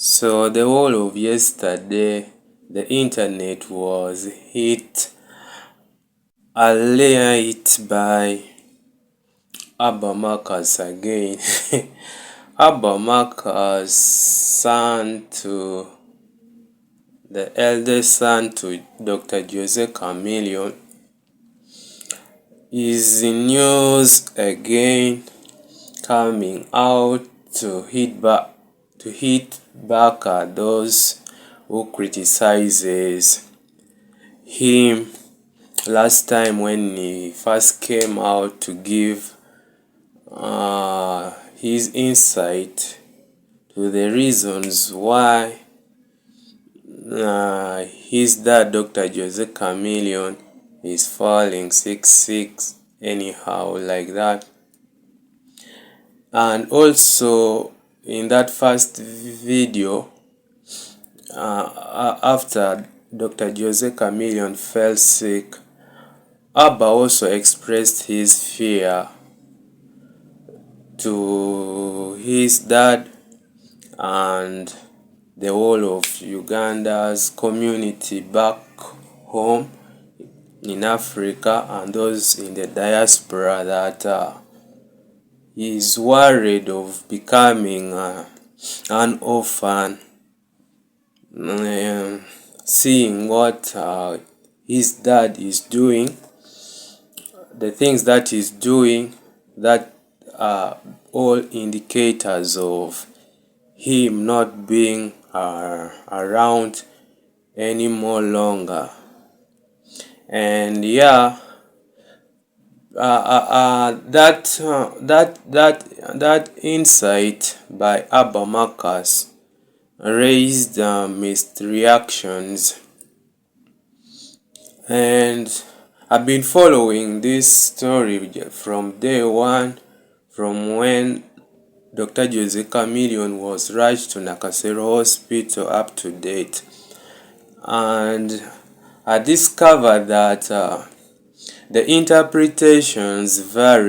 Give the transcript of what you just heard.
So the whole of yesterday, the internet was hit late by Abba Marcus again. Abba Marcus, the eldest son to Dr. Jose Chameleon, is in news again, coming out to hit back at those who criticizes him last time when he first came out to give his insight to the reasons why his dad, Dr. Jose Chameleon, is falling 6'6", anyhow, like that. And also in that first video, after Dr. Jose Chameleon fell sick, Abba also expressed his fear to his dad and the whole of Uganda's community back home in Africa and those in the diaspora that he is worried of becoming an orphan, seeing what his dad is doing, the things that he's doing that are all indicators of him not being around any more longer. And yeah, that insight by Abba Marcus raised mixed reactions, and I've been following this story from day one, from when Dr. Jose Chameleon was rushed to Nakasero Hospital up to date, and I discovered that the interpretations vary